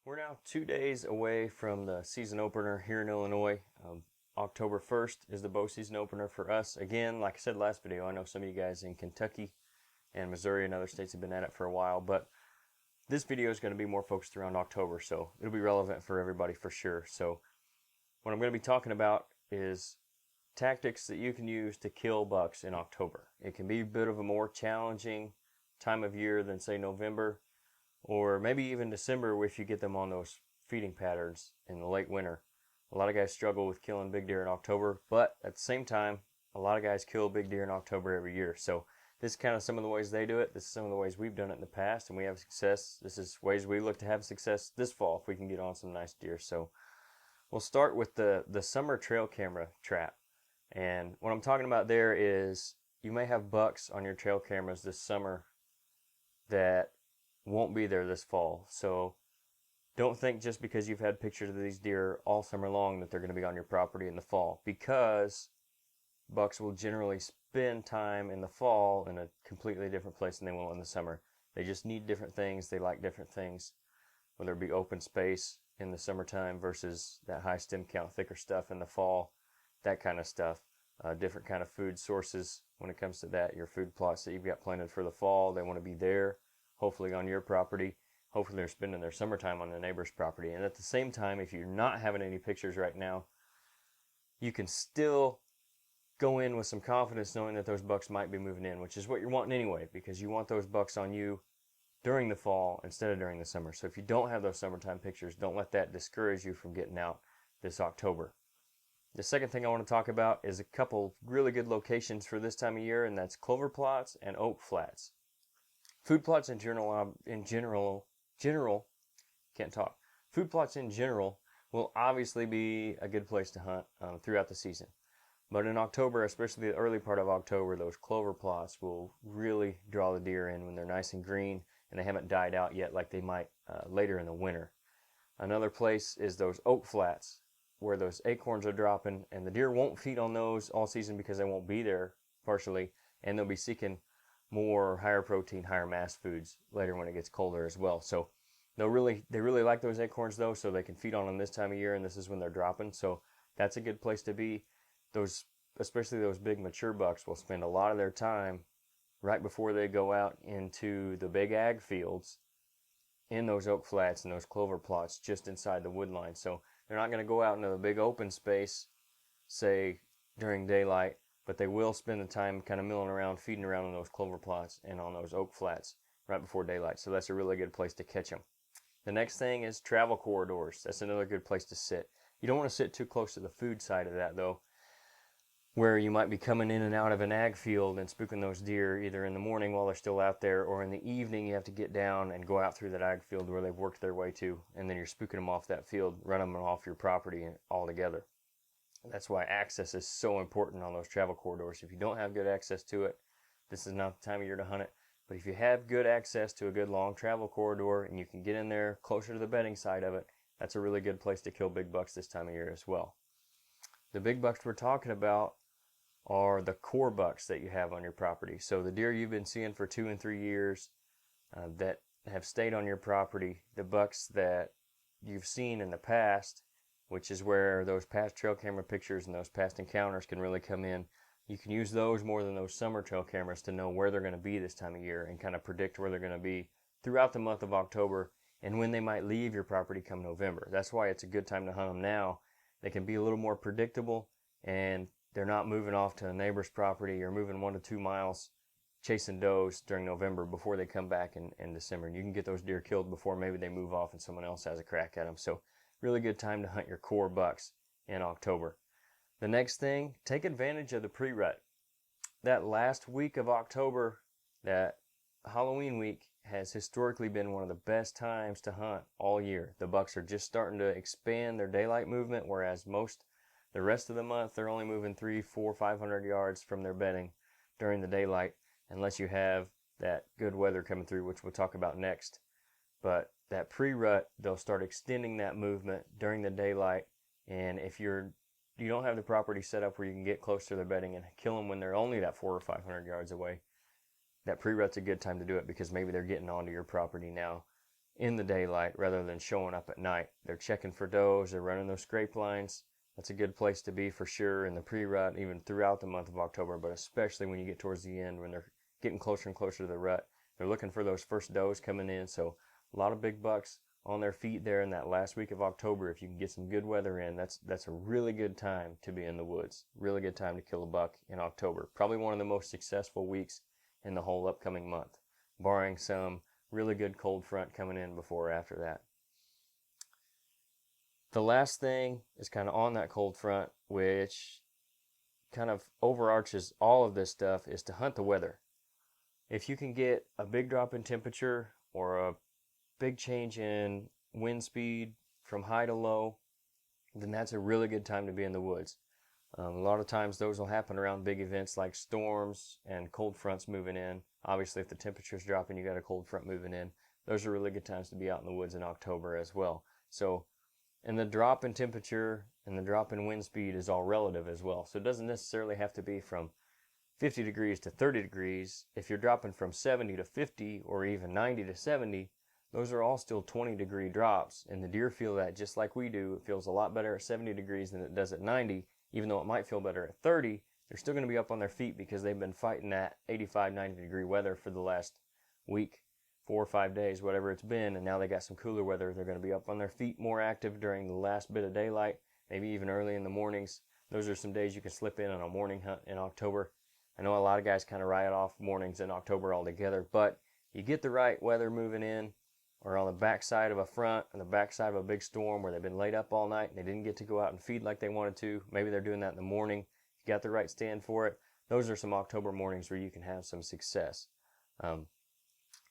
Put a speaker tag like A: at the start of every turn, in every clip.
A: We're now 2 days away from the season opener here in Illinois. October 1st is the bow season opener for us. Again, like I said last video, I know some of you guys in Kentucky and Missouri and other states have been at it for a while, but this video is going to be more focused around October, so it'll be relevant for everybody for sure. So what I'm going to be talking about is tactics that you can use to kill bucks in October. It can be a bit of a more challenging time of year than, say, November, or maybe even December if you get them on those feeding patterns in the late winter. A lot of guys struggle with killing big deer in October, but at the same time, a lot of guys kill big deer in October every year. So this is kind of some of the ways they do it. This is some of the ways we've done it in the past, and we have success. This is ways we look to have success this fall if we can get on some nice deer. So we'll start with the summer trail camera trap. And what I'm talking about there is you may have bucks on your trail cameras this summer that won't be there this fall. So don't think just because you've had pictures of these deer all summer long that they're going to be on your property in the fall, because bucks will generally spend time in the fall in a completely different place than they will in the summer. They just need different things. They like different things, whether it be open space in the summertime versus that high stem count, thicker stuff in the fall, that kind of stuff. Different kind of food sources when it comes to that. Your food plots that you've got planted for the fall, they want to be there, hopefully on your property. Hopefully they're spending their summertime on the neighbor's property. And at the same time, if you're not having any pictures right now, you can still go in with some confidence knowing that those bucks might be moving in, which is what you're wanting anyway, because you want those bucks on you during the fall instead of during the summer. So if you don't have those summertime pictures, don't let that discourage you from getting out this October. The second thing I want to talk about is a couple really good locations for this time of year, and that's clover plots and oak flats. Food plots in general, can't talk. Food plots in general will obviously be a good place to hunt throughout the season. But in October, especially the early part of October, those clover plots will really draw the deer in when they're nice and green and they haven't died out yet like they might later in the winter. Another place is those oak flats where those acorns are dropping, and the deer won't feed on those all season because they won't be there partially, and they'll be seeking more higher protein, higher mass foods later when it gets colder as well. So they really like those acorns though, so they can feed on them this time of year, and this is when they're dropping. So that's a good place to be. Especially those big mature bucks will spend a lot of their time right before they go out into the big ag fields in those oak flats and those clover plots just inside the wood line. So they're not going to go out into the big open space, say during daylight, but they will spend the time kind of milling around, feeding around on those clover plots and on those oak flats right before daylight. So that's a really good place to catch them. The next thing is travel corridors. That's another good place to sit. You don't want to sit too close to the food side of that though, where you might be coming in and out of an ag field and spooking those deer either in the morning while they're still out there, or in the evening you have to get down and go out through that ag field where they've worked their way to, and then you're spooking them off that field, running them off your property altogether. That's why access is so important on those travel corridors. If you don't have good access to it, this is not the time of year to hunt it. But if you have good access to a good long travel corridor and you can get in there closer to the bedding side of it, that's a really good place to kill big bucks this time of year as well. The big bucks we're talking about are the core bucks that you have on your property. So the deer you've been seeing for 2 and 3 years that have stayed on your property, the bucks that you've seen in the past, which is where those past trail camera pictures and those past encounters can really come in. You can use those more than those summer trail cameras to know where they're going to be this time of year and kind of predict where they're going to be throughout the month of October and when they might leave your property come November. That's why it's a good time to hunt them now. They can be a little more predictable, and they're not moving off to a neighbor's property or moving 1 to 2 miles chasing does during November before they come back in December. And you can get those deer killed before maybe they move off and someone else has a crack at them. So really good time to hunt your core bucks in October. The next thing, take advantage of the pre-rut. That last week of October, that Halloween week, has historically been one of the best times to hunt all year. The bucks are just starting to expand their daylight movement, whereas the rest of the month they're only moving 300, 400, 500 yards from their bedding during the daylight, unless you have that good weather coming through, which we'll talk about next. But that pre-rut, they'll start extending that movement during the daylight, and if you don't have the property set up where you can get close to their bedding and kill them when they're only that 400 or 500 yards away, that pre-rut's a good time to do it, because maybe they're getting onto your property now in the daylight rather than showing up at night. They're checking for does, they're running those scrape lines. That's a good place to be for sure in the pre-rut, even throughout the month of October, but especially when you get towards the end when they're getting closer and closer to the rut. They're looking for those first does coming in, so a lot of big bucks on their feet there in that last week of October. If you can get some good weather in, that's a really good time to be in the woods. Really good time to kill a buck in October. Probably one of the most successful weeks in the whole upcoming month, barring some really good cold front coming in before or after that. The last thing is kind of on that cold front, which kind of overarches all of this stuff, is to hunt the weather. If you can get a big drop in temperature or a big change in wind speed from high to low, then that's a really good time to be in the woods. A lot of times those will happen around big events like storms and cold fronts moving in. Obviously, if the temperature's dropping, you got a cold front moving in. Those are really good times to be out in the woods in October as well. So, and the drop in temperature and the drop in wind speed is all relative as well. So it doesn't necessarily have to be from 50 degrees to 30 degrees. If you're dropping from 70 to 50 or even 90 to 70, those are all still 20-degree drops, and the deer feel that just like we do. It feels a lot better at 70 degrees than it does at 90. Even though it might feel better at 30, they're still going to be up on their feet because they've been fighting that 85, 90-degree weather for the last week, 4 or 5 days, whatever it's been, and now they got some cooler weather. They're going to be up on their feet, more active during the last bit of daylight, maybe even early in the mornings. Those are some days you can slip in on a morning hunt in October. I know a lot of guys kind of write off mornings in October altogether, but you get the right weather moving in, or on the backside of a front, on the backside of a big storm where they've been laid up all night and they didn't get to go out and feed like they wanted to. Maybe they're doing that in the morning. You got the right stand for it. Those are some October mornings where you can have some success.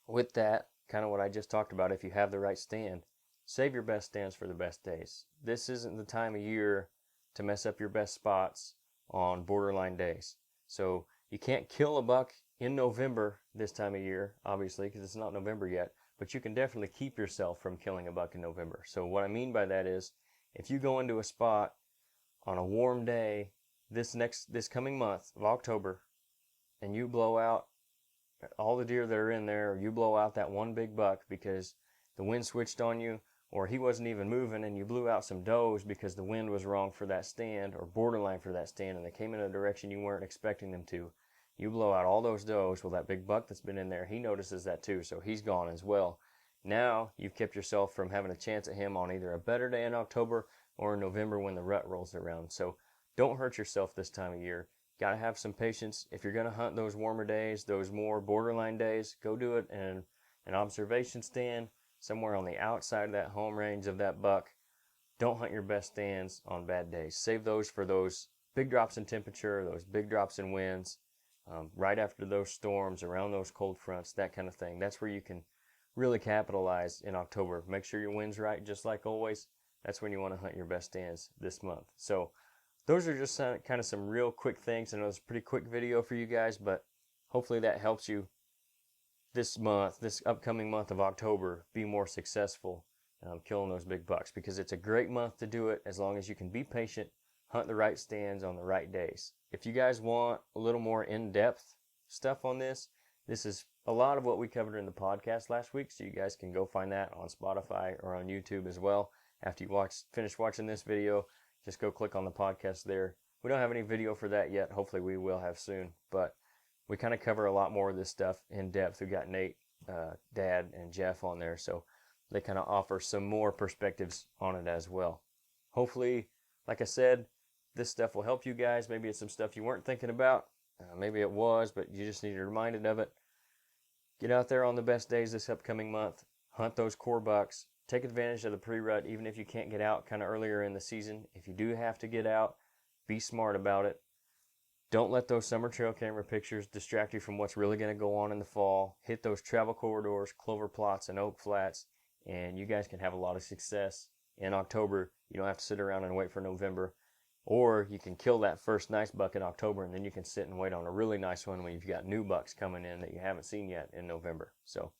A: With that, kind of what I just talked about, if you have the right stand, save your best stands for the best days. This isn't the time of year to mess up your best spots on borderline days. So you can't kill a buck in November this time of year, obviously, because it's not November yet. But you can definitely keep yourself from killing a buck in November. So what I mean by that is, if you go into a spot on a warm day this coming month of October, and you blow out all the deer that are in there, or you blow out that one big buck because the wind switched on you, or he wasn't even moving, and you blew out some does because the wind was wrong for that stand, or borderline for that stand, and they came in a direction you weren't expecting them to. You blow out all those does. Well, that big buck that's been in there, he notices that too, so he's gone as well. Now you've kept yourself from having a chance at him on either a better day in October or in November when the rut rolls around. So don't hurt yourself this time of year. Got to have some patience. If you're going to hunt those warmer days, those more borderline days, go do it in an observation stand somewhere on the outside of that home range of that buck. Don't hunt your best stands on bad days. Save those for those big drops in temperature, those big drops in winds. Right after those storms, around those cold fronts, that kind of thing. That's where you can really capitalize in October. Make sure your wind's right, just like always. That's when you want to hunt your best stands this month. So those are just kind of some real quick things. I know it's a pretty quick video for you guys, but hopefully that helps you this month, this upcoming month of October, be more successful killing those big bucks, because it's a great month to do it as long as you can be patient, hunt the right stands on the right days. If you guys want a little more in-depth stuff on this, this is a lot of what we covered in the podcast last week, so you guys can go find that on Spotify or on YouTube as well. After you finish watching this video, just go click on the podcast there. We don't have any video for that yet. Hopefully we will have soon, but we kind of cover a lot more of this stuff in depth. We got Nate, Dad, and Jeff on there, so they kind of offer some more perspectives on it as well. Hopefully, like I said, this stuff will help you guys. Maybe it's some stuff you weren't thinking about. Maybe it was, but you just needed reminded of it. Get out there on the best days this upcoming month. Hunt those core bucks. Take advantage of the pre-rut, even if you can't get out kind of earlier in the season. If you do have to get out, be smart about it. Don't let those summer trail camera pictures distract you from what's really going to go on in the fall. Hit those travel corridors, clover plots, and oak flats, and you guys can have a lot of success in October. You don't have to sit around and wait for November. Or you can kill that first nice buck in October, and then you can sit and wait on a really nice one when you've got new bucks coming in that you haven't seen yet in November. So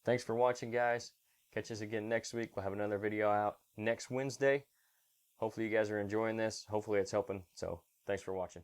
A: thanks for watching, guys. Catch us again next week. We'll have another video out next Wednesday. Hopefully you guys are enjoying this. Hopefully it's helping. So thanks for watching.